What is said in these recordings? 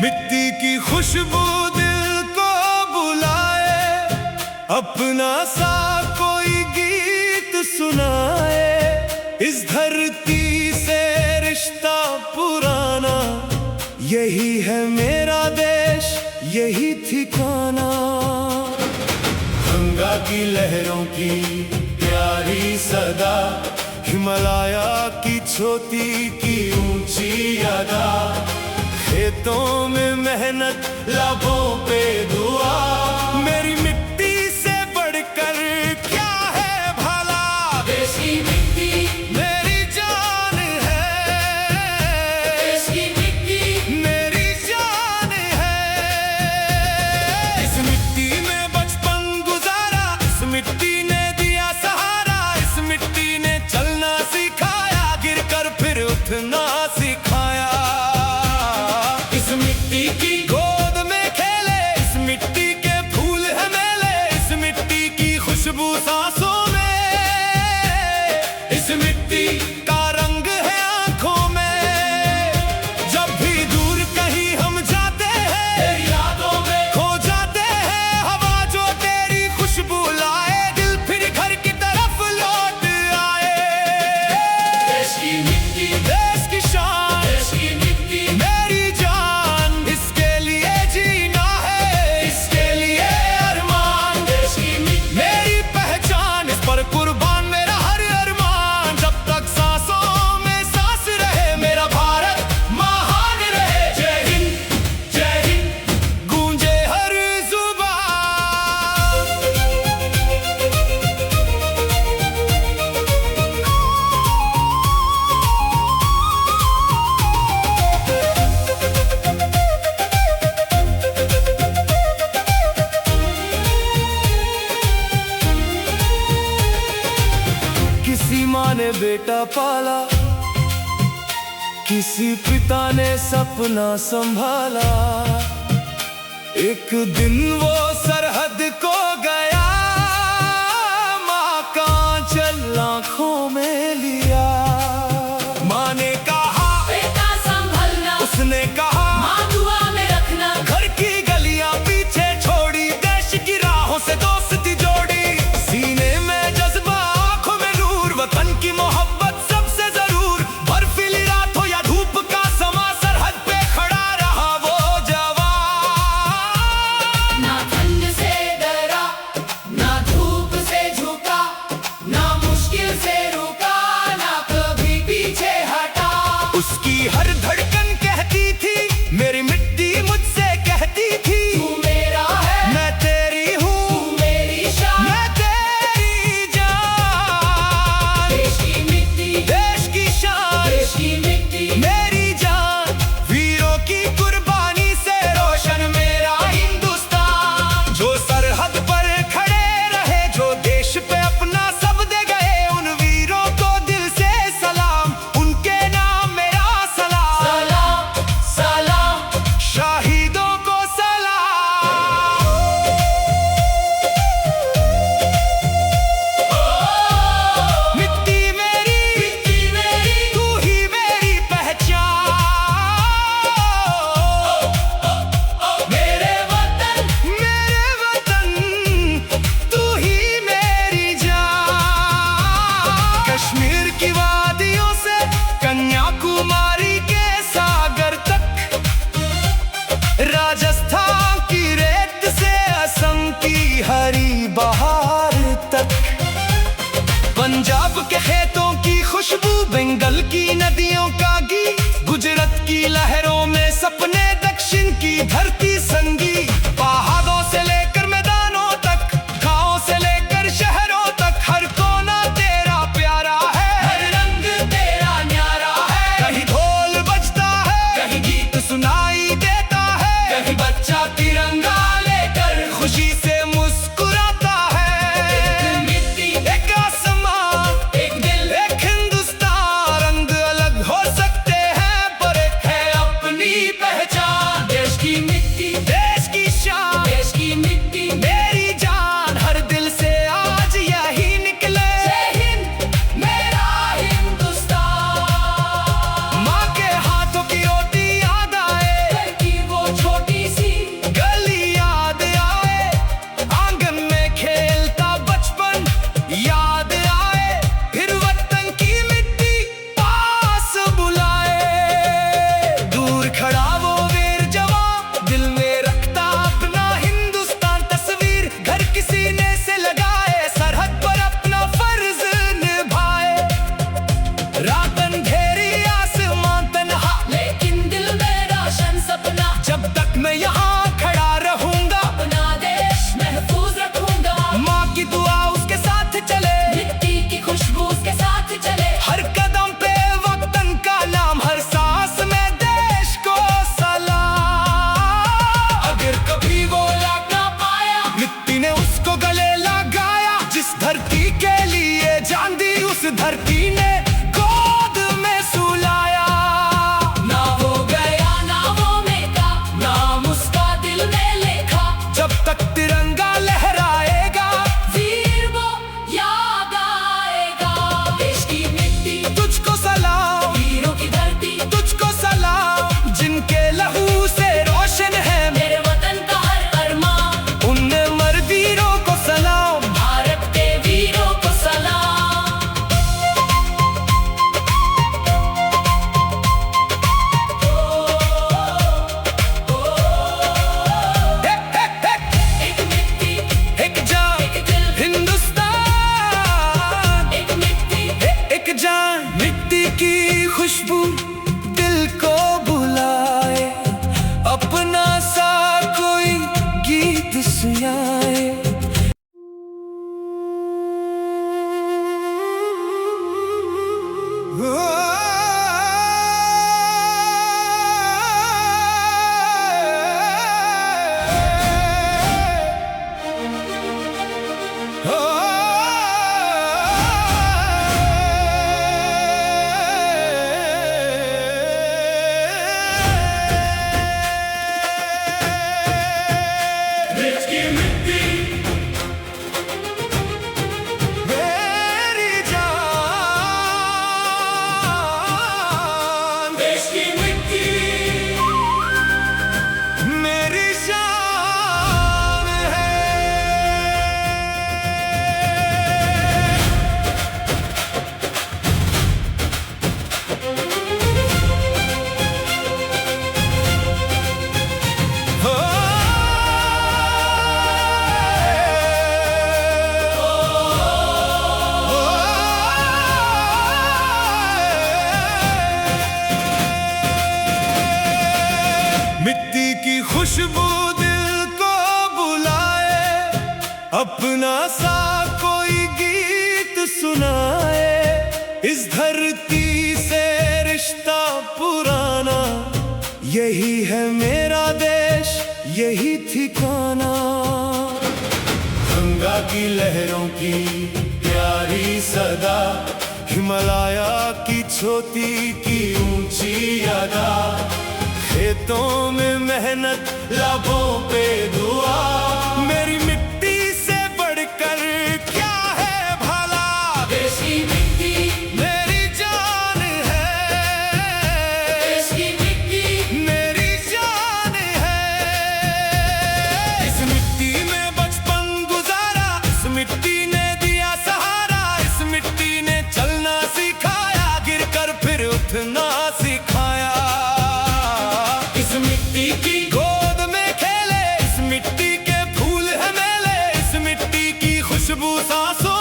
मिट्टी की खुशबू दिल को बुलाए, अपना सा कोई गीत सुनाए। इस धरती से रिश्ता पुराना, यही है मेरा देश, यही ठिकाना। गंगा की लहरों की प्यारी सदा, हिमालय की छोटी की ऊंची अदा। खेतों में मेहनत, लाभों पे दुआ, मेरी मिट्टी से बढ़कर क्या है भला। देश की मिट्टी मेरी जान है, देश की मिट्टी मेरी जान है। इस मिट्टी में बचपन गुजारा, इस मिट्टी ने दिया सहारा, इस मिट्टी ने चलना सिखाया, गिरकर फिर उठना सिखाया। इस मिट्टी की गोद में खेले, इस मिट्टी के फूल है मेले, इस मिट्टी की खुशबू सांसों में, इस मिट्टी का रंग है आंखों में। जब भी दूर कहीं हम जाते हैं, तेरी यादों में खो जाते हैं। हवा जो तेरी खुशबू लाए, दिल फिर घर की तरफ लौट आए। देश की मिट्टी, देश की शान, देश की मिट्टी मेरी जान, इसके लिए जीना है, इसके लिए अरमान। देश की मिट्टी मेरी पहचान, इस पर कुर्बान मेरा हर अरमान। जब तक सांसों में सांस रहे, मेरा भारत महान रहे। जय हिंद, जय हिंद, गूंजे हर जुबान। किसी माँ ने बेटा पाला, किसी पिता ने सपना संभाला। एक दिन वो सरहद को गया, माँ का आंचल आँखों में लिया। माँ ने कहा बेटा संभलना, उसने कहा माँ दुआ में रखना। घर की गलियां पीछे छोड़ी, देश की राहों से दोस्ती जोड़ी। सीने में जज्बा, आंखों में नूर, वतन की मोहब्बत सबसे जरूर। बर्फीली रात हो या धूप का समा, सरहद पे खड़ा रहा वो जवान। ना ठंड से डरा, ना धूप से झुका, ना मुश्किल से रुका, ना कभी पीछे हटा। उसकी हर धड़कन कहती थी, मेरी मिट्टी मुझसे कहती थी, तू मेरा है, मैं तेरी हूँ, तू मेरी शान। मैं तेरी जान। देश की मिट्टी, देश की शान, देश की मिट्टी मेरी जान। वीरों की कुर्बानी से रोशन मेरा हिंदुस्तान। जो सरहद पर खड़े रहे, जो देश पे अपना सब दे गए, उन वीरों को दिल से सलाम, उनके नाम मेरा सलाम। सलाम, सलाम। शहीदों को सलाम। मिट्टी मेरी, मिट्टी मेरी, तू ही मेरी पहचान। मेरे वतन, तू ही मेरी जान। कश्मीर की वादियों से कन्याकुमारी के सागर तक, राजस्थान की रेत से असम की हरी बहार तक। पंजाब के खेतों की खुशबू, बंगाल की नदियों का गीत, गुजरात की लहरों में सपने, दक्षिण की धरती संगी। पहाड़ों से लेकर मैदानों तक, गांवों से लेकर शहरों तक, हर कोना तेरा प्यारा है, हर रंग तेरा न्यारा है। कहीं ढोल बजता है, कहीं गीत सुनाई देता है, कहीं बच्चा तिरंगा लेकर खुशी से मुस्कुराता है। एक मिट्टी, एक आसमां, एक दिल, एक हिंदुस्तान। रंग अलग हो सकते हैं पर एक है अपनी पहचान। देश की मिट्टी, देश की शान, देश की मिट्टी मेरी जान। हर दिल से आज यही निकले, जय हिंद मेरा हिंदुस्तान। माँ के हाथों की रोटी याद आए, घर की वो छोटी सी गली याद आए, आंगन में खेलता बचपन याद आए, फिर वतन की मिट्टी पास बुलाए। दूर खड़ा वो वीर जवान, दिल में रखता अपना हिंदुस्तान तस्वीर। घर की सीने से लगाए, सरहद पर अपना फर्ज निभाए। रात अंधेरी, आसमान तन्हा, लेकिन दिल में रोशन सपना। जब तक मैं यहाँ खड़ा रहूंगा, अपना देश महफूज रखूंगा। माँ की दुआ उसके साथ चले, मिट्टी की खुशबू उसके साथ चले। हर कदम पे वतन का नाम, हर सांस में देश को सलाम। अगर कभी वो लाग ना पाया, मिट्टी ने उसको गले लगाया। जिस धरती के लिए जान दी, उस धरती ने गोद में सुलाया। ना वो गया ना वो मेरा, नाम उसका दिल में लिखा। जब तक तिरंगा लहराएगा, वीर वो याद आएगा। देश की मिट्टी तुझको सलाम, वीरों की धरती तुझको सलाम। जिनके लहू से रोशन है मेरे वतन का हर अरमान, उन अमर वीरों को सलाम, भारत के वीरों को सलाम। एक मिट्टी, एक जान, एक दिल, हिंदुस्तान। एक मिट्टी, एक जान, मिट्टी की खुशबू दिल को बुलाए। अपना सा कोई गीत सुनाए। देश की मिट्टी मेरी जान, देश की मिट्टी मेरी शान है। मिट्टी की खुशबू दिल को बुलाए, अपना सा कोई गीत सुनाए। इस धरती से रिश्ता पुराना, यही है मेरा देश, यही ठिकाना। गंगा की लहरों की प्यारी सदा, हिमालय की छोटी की ऊंची अदा। खेतों में मेहनत, लाभों पे दुआ, मेरी मिट्टी से बढ़कर क्या है भला। देश की मिट्टी मेरी जान है, देश की मिट्टी मेरी जान है। इस मिट्टी में बचपन गुजारा, इस मिट्टी ने दिया सहारा, इस मिट्टी ने चलना सिखाया, गिरकर फिर उठना सिखाया। इस मिट्टी की गोद में खेले, इस मिट्टी के फूल है मेले, इस मिट्टी की खुशबू सांसों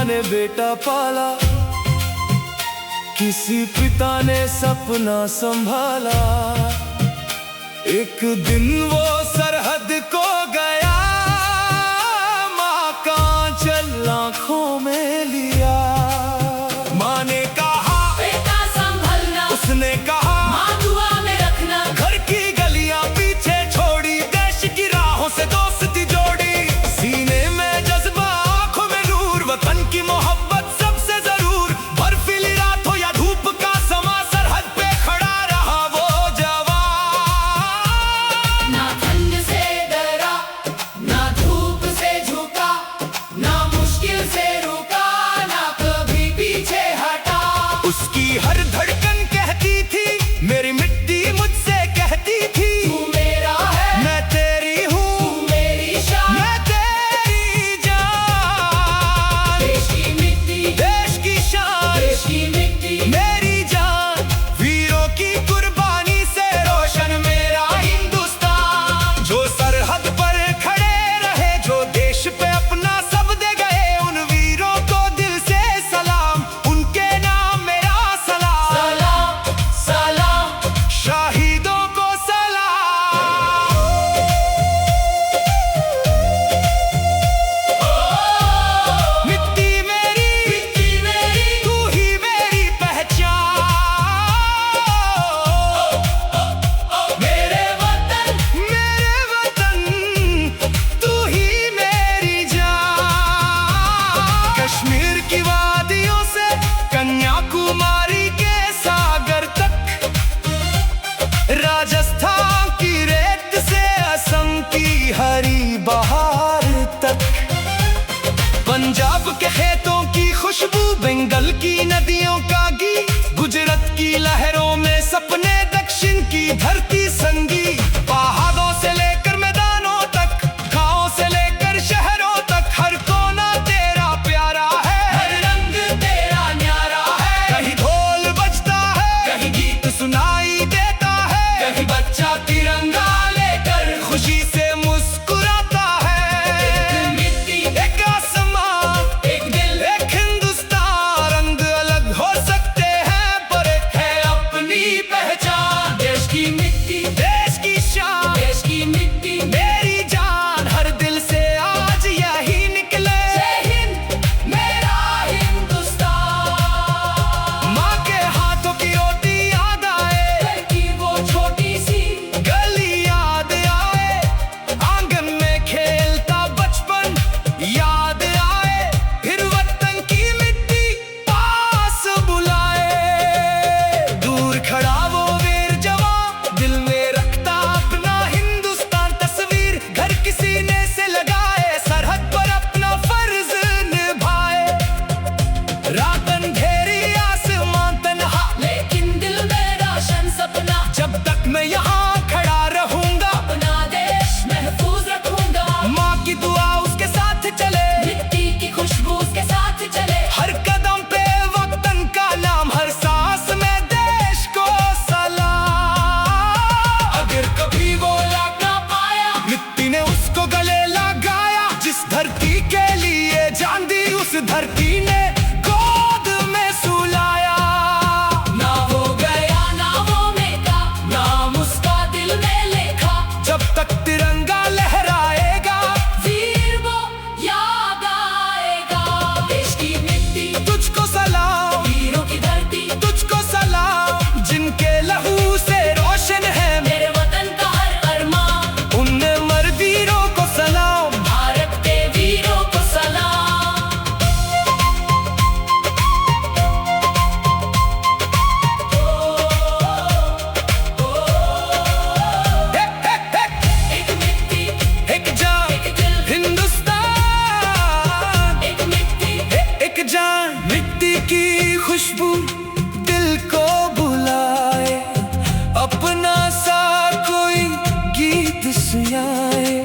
माँ ने बेटा पाला, किसी पिता ने सपना संभाला। एक दिन वो सरहद को गया, माँ का आंचल आँखों में लिया। माँ ने कहा बेटा संभलना, उसने कहा माँ दुआ में रखना। घर की गलियां पीछे छोड़ी, देश की राहों से दोस्ती जोड़ी। सीने में जज्बा, आंखों में नूर, वतन की मोहब्बत सबसे जरूर। बर्फीली रात हो या धूप का समा, सरहद पे खड़ा रहा वो जवान। ना ठंड से डरा, ना धूप से झुका, ना मुश्किल से रुका, ना कभी पीछे हटा। उसकी हर धड़कन कहती थी, मेरी मिट्टी मुझसे कहती थी, तू मेरा है, मैं तेरी हूँ, तू मेरी शान। मैं तेरी जान। देश की मिट्टी, देश की शान, देश की मिट्टी, मेरी जान। वीरों की कुर्बानी से रोशन मेरा हिंदुस्तान। जो सरहद पर खड़े रहे, जो देश पे अपना सब दे गए, उन वीरों को दिल से सलाम, उनके नाम मेरा सलाम। सलाम सलाम। शहीदों को सलाम। मिट्टी मेरी, मिट्टी मेरी, तू ही मेरी पहचान। मेरे वतन, तू ही मेरी जान। कश्मीर की वादियों से कन्याकुमारी के सागर तक, राजस्थान की रेत से असम की हरी बहार तक, पंजाब के खेतों की खुशबू, बंगाल की नदियों का गीत, गुजरात की लहरों में सपने, दक्षिण की धरती संगी। पहाड़ों से लेकर मैदानों तक, गांवों से लेकर शहरों तक, हर कोना तेरा प्यारा है, हर रंग तेरा न्यारा है। कहीं ढोल बजता है, कहीं गीत सुनाई देता है, कहीं बच्चा तिरंगा लेकर खुशी से मुस्कुराता है। मिट्टी, एक आसमां, एक दिल, एक हिंदुस्तान, रंग अलग हो सकते हैं पर एक है अपनी पहचान। देश की मिट्टी, देश की शान, देश की मिट्टी, मेरी जान। हर दिल से आज यही निकले, जय हिंद मेरा हिंदुस्तान। माँ के हाथों की रोटी याद आए, घर की वो छोटी सी गली याद आए, आंगन में खेलता बचपन याद आए, फिर वतन की मिट्टी पास बुलाए। दूर खड़ा वो वीर जवान, दिल में रखता अपना हिंदुस्तान तस्वीर। घर की सीने से लगाए, सरहद पर अपना फर्ज निभाए। रात अंधेरी, आसमान तन्हा, लेकिन दिल में रोशन सपना। जब तक मैं यहाँ खड़ा रहूंगा, अपना देश महफूज रखूंगा। माँ की दुआ उसके साथ चले, मिट्टी की खुशबू उसके साथ चले। हर कदम पे वतन का नाम, हर सांस में देश को सलाम। अगर कभी वो लाग ना पाया, मिट्टी ने उसको गले लगाया, जिस धरती के लिए जान दी, उस धरती ने गोद में सुलाया। ना वो गया ना वो मेका, नाम उसका दिल में लिखा। जब तक तिरंगा लहराएगा, वीर वो याद आएगा। देश की मिट्टी, तुझको सलाम, वीरों की धरती, तुझको सलाम, जिनके लहू से रोशन है मेरे वतन का हर अरमान। उनने मर वीरों को सलाम। भारत के वीरों को सलाम। हे, हे, हे, एक मिट्टी, एक जान, एक दिल, हिंदुस्तान। एक मिट्टी, एक जान, मिट्टी की खुशबू दिल को बुलाए, अपना सा कोई गीत सुनाए।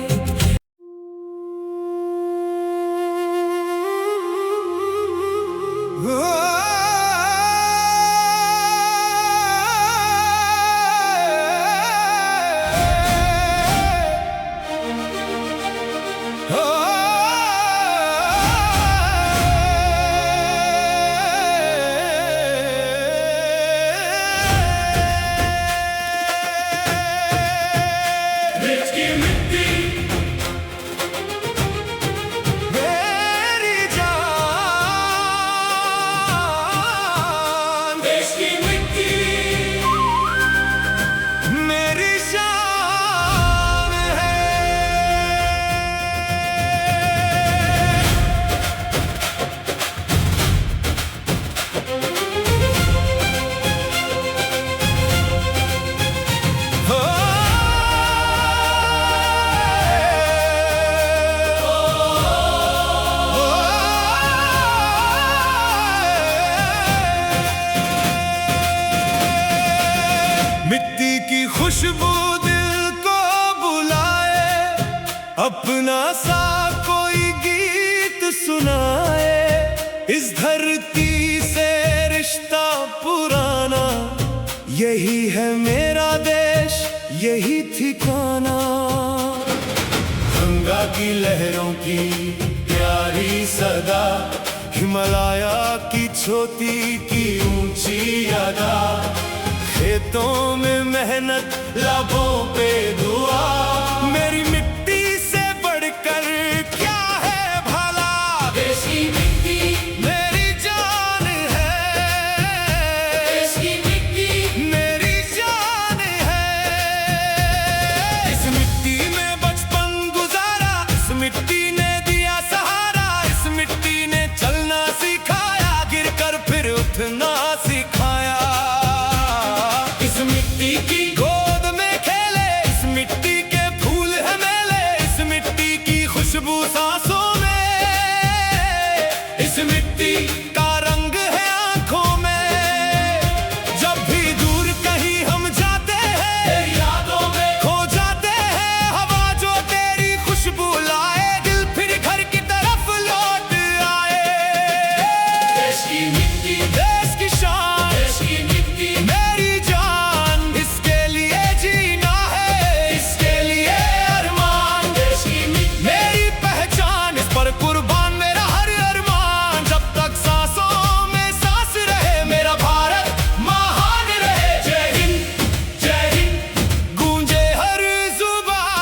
अपना सा कोई गीत सुनाए, इस धरती से रिश्ता पुराना। यही है मेरा देश, यही ठिकाना। गंगा की लहरों की प्यारी सदा, हिमालय की छोटी की ऊंची अदा, खेतों में मेहनत लाभों पे दुआ। मेरी मिट्टी से बढ़कर क्या है भला, देश की मिट्टी मेरी जान है, देश की मिट्टी मेरी जान है। इस मिट्टी में बचपन गुजारा, इस मिट्टी ने दिया सहारा, इस मिट्टी ने चलना सिखाया, गिरकर फिर उठना सिखाया। इस मिट्टी की गोद में खेले, इस मिट्टी के फूल है मेले, इस मिट्टी की खुशबू सांसों में, इस मिट्टी का रंग है आंखों में। जब भी दूर कहीं हम जाते हैं, तेरी यादों में खो जाते हैं, हवा जो तेरी खुशबू लाए, दिल फिर घर की तरफ लौट आए। देश की मिट्टी, देश की शान, देश की मिट्टी मेरी जान, इसके लिए जीना है, इसके लिए अरमान। देश की मिट्टी मेरी पहचान, इस पर कुर्बान मेरा हर अरमान। जब तक सांसों में सांस रहे, मेरा भारत महान रहे। जय हिंद, जय हिंद। गूंजे हर जुबान।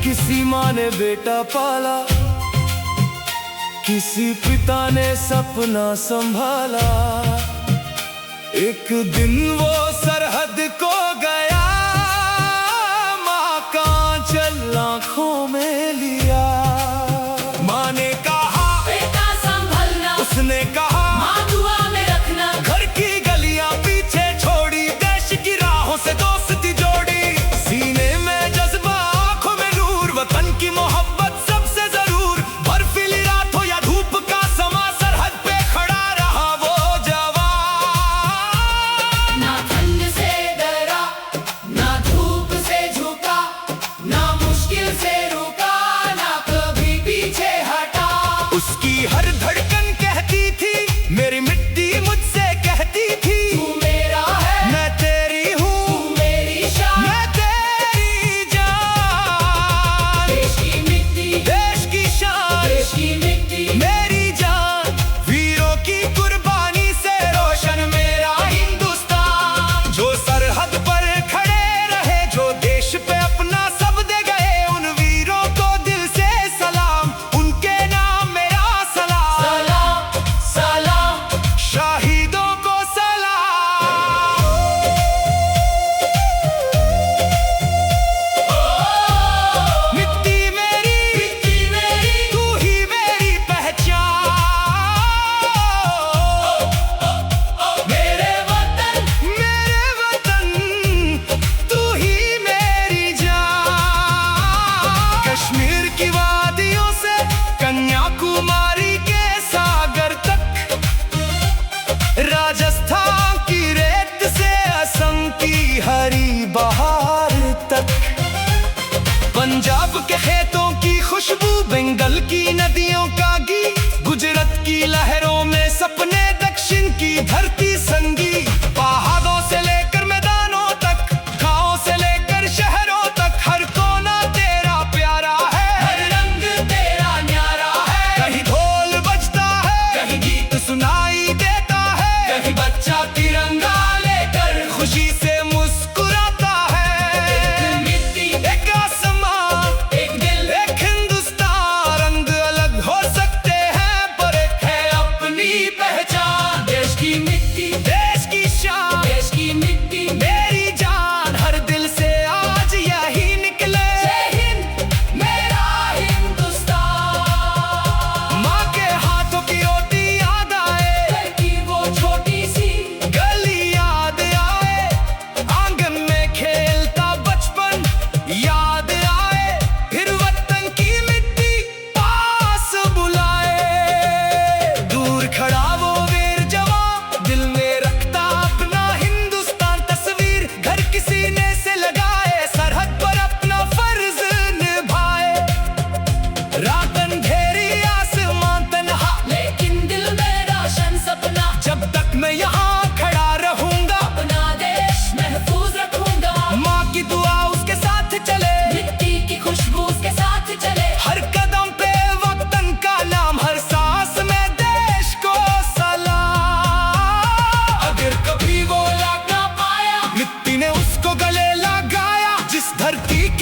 किसी माँ ने बेटा पाला, किसी पिता ने सपना संभाला। एक दिन वो सरहद को गया, माँ का आंचल आंखों में लिया। माँ ने कहा, बेटा संभलना, उसने कहा, माँ दुआ में रखना। घर की गलियां पीछे छोड़ी, देश की राहों से दोस्ती जोड़ी। सीने में जज्बा, आंखों में नूर, वतन की मोहब्बत सबसे जरूर। बर्फीली रात हो या धूप का समा, सरहद पे खड़ा रहा वो जवान। ना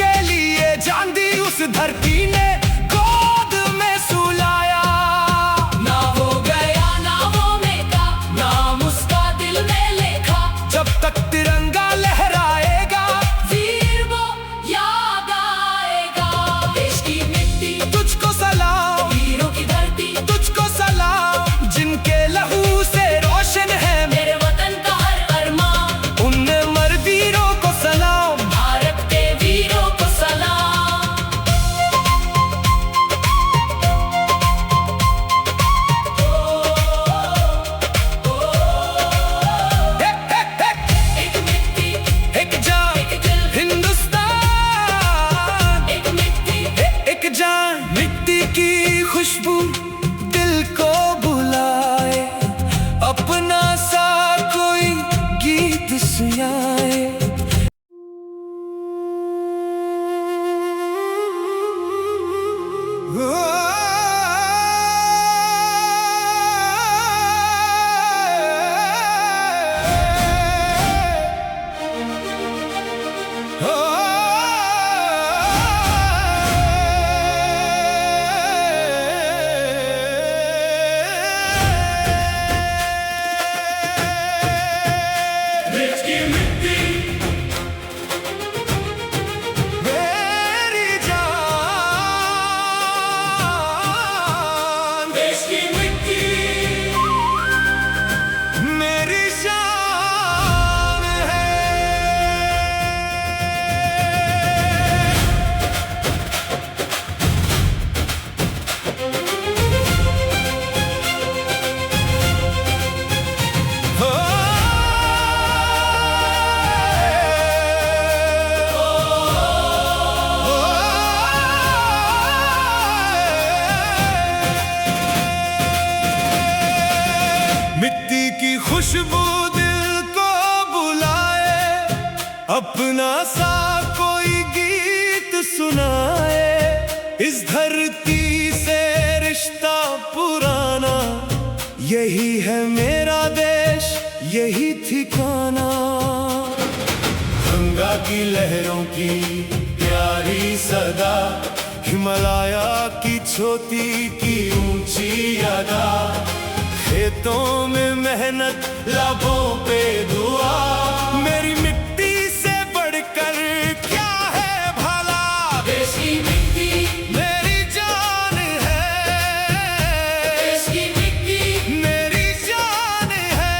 के लिए जान दी उस धरती ने गोद में सुलाया। ना वो गया ना वो मेरा, नाम उसका दिल में लेखा। जब तक तिरंगा लहराएगा वीर वो याद आएगा। देश की मिट्टी तुझको सलाम, वीरों की धरती तुझको सलाम, जिनके लहू से रोशन है मेरे वतन का हर अरमान। उनने मर वीरों को सलाम। भारत के वीरों को सलाम। एक मिट्टी एक जान एक दिल, हिंदुस्तान, एक मिट्टी एक जान। मिट्टी की खुशबू दिल को बुलाए, अपना सा कोई गीत सुनाए। देश की मिट्टी मेरी जान, देश की मिट्टी मेरी शान है। हो मिट्टी की खुशबू दिल को बुलाए, अपना सा कोई गीत सुनाए। इस धरती से रिश्ता पुराना, यही है मेरा देश, यही ठिकाना। गंगा की लहरों की प्यारी सदा, हिमालय की छोटी की ऊंची अदा। खेतों में मेहनत, लाभों पे दुआ, मेरी मिट्टी से बढ़कर क्या है भला। देश की मिट्टी मेरी जान है, देश की मिट्टी मेरी जान है।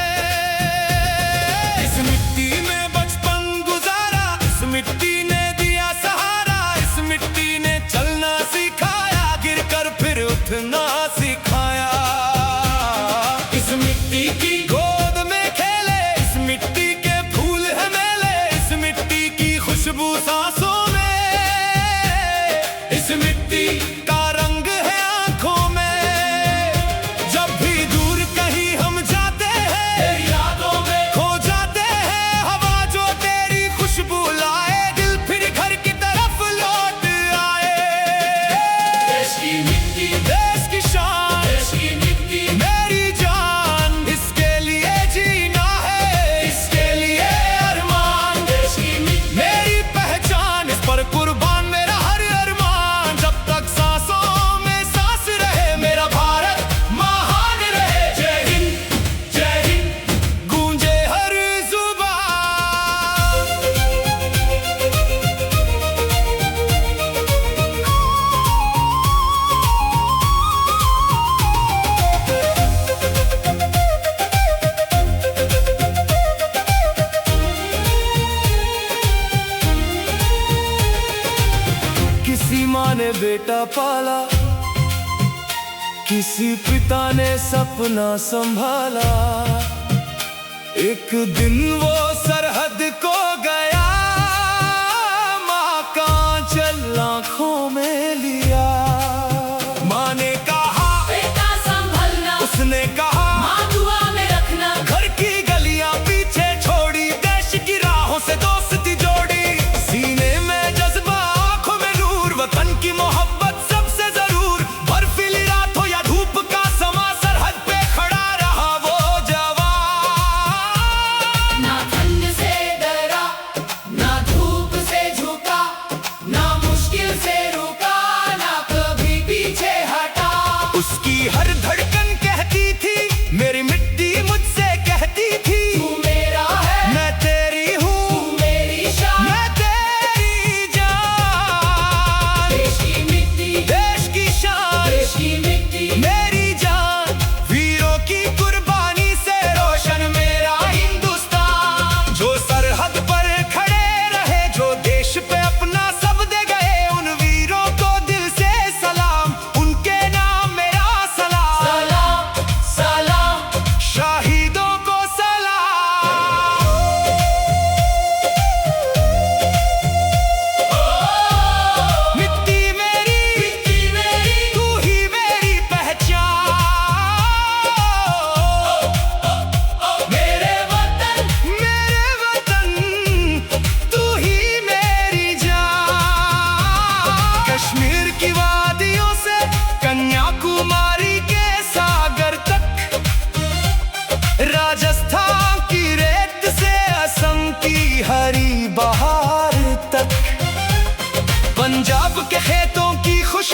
इस मिट्टी में बचपन गुजारा, इस मिट्टी ने दिया सहारा, इस मिट्टी ने चलना सिखाया, गिरकर फिर उठना सिखाया। इस मिट्टी की गोद में खेले, इस मिट्टी के फूल है मेले, इस मिट्टी की खुशबू सांसों में, इस मिट्टी का रंग है आंखों में। जब भी दूर कहीं हम जाते हैं, तेरी यादों में खो जाते हैं, हवा जो तेरी खुशबू लाए, दिल फिर घर की तरफ लौट आए। देश की मिट्टी देश की शान, देश की मिट्टी मेरी जान, इसके लिए जीना है, इसके लिए अरमान। देश की मिट्टी मेरी पहचान, इस पर कुर्बान मेरा हर अरमान। जब तक सांसों में सांस रहे, मेरा भारत महान रहे। जय हिंद जय हिंद। गूंजे हर जुबान। किसी माँ ने बेटा पाला, किसी पिता ने सपना संभाला। एक दिन वो सरहद को गया, माँ का आंचल आँखों में लिया। माँ ने कहा, बेटा संभलना, उसने कहा, माँ दुआ में रखना। घर की गलियां पीछे छोड़ी, देश की राहों से दोस्ती जोड़ी। सीने में जज्बा, आंखों में नूर, वतन की मोहब्बत सबसे जरूर। बर्फीली रात हो या धूप का समा, सरहद पे खड़ा रहा वो जवान। ना थल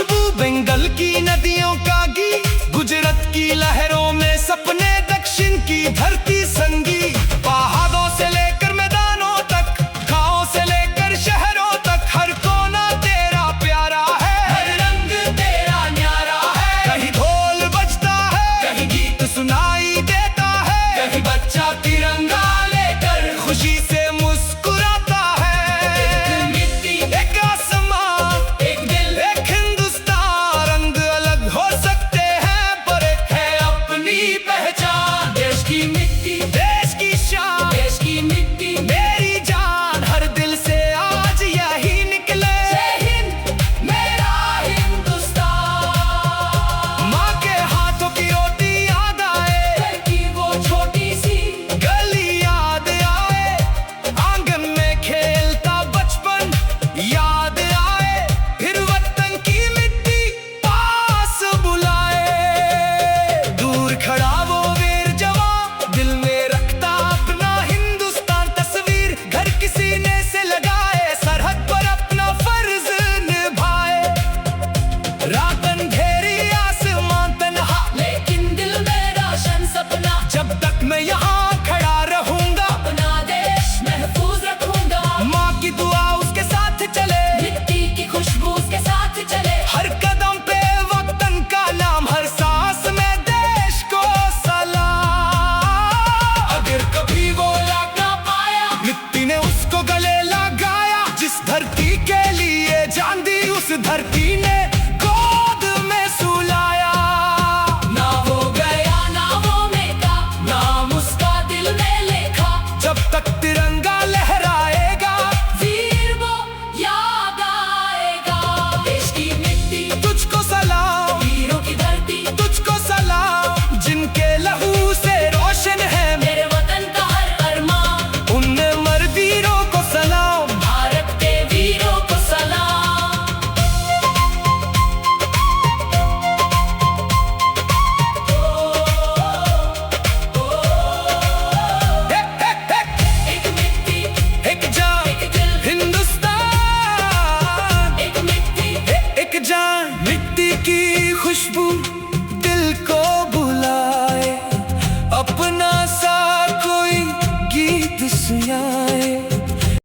खुशबू बंगाल की नदियों का गीत, गुजरात की लहरों में सपने, दक्षिण की धरती संगी। पहाड़ों से लेकर मैदानों तक, गांवों से लेकर शहरों तक, हर कोना तेरा प्यारा है, हर रंग तेरा न्यारा है। कहीं ढोल बजता है, कहीं गीत सुनाई देता है, कहीं बच्चा तिरंगा लेकर खुशी से मुस्कुराता है। एक मिट्टी एक आसमां, एक दिल एक हिंदुस्तान, रंग अलग हो सकते हैं पर एक है अपनी पहचान। देश की मिट्टी, देश की शान, देश की मिट्टी। मेरी जान, हर दिल से आज यही निकले। जय हिंद मेरा हिंदुस्तान। माँ के हाथों की रोटी याद आए, घर की वो छोटी सी गली याद आए, आंगन में खेलता बचपन याद आए, फिर वतन की मिट्टी पास बुलाए। दूर खड़ा वो वीर जवान, दिल में रखता अपना हिंदुस्तान तस्वीर, घर की सीने से लगाए, सरहद पर अपना फर्ज निभाए। रात अंधेरी, आसमान तन्हा, लेकिन दिल में रोशन सपना। जब तक मैं यहाँ खड़ा रहूंगा, अपना देश महफूज रखूंगा। माँ की दुआ उसके साथ चले, मिट्टी की खुशबू के साथ चले। हर कदम पे वतन का नाम, हर सांस में देश को सलाम। अगर कभी वो लाग ना पाया, मिट्टी ने उसको गले लगाया, जिस धरती के लिए जान दी उस धरती ने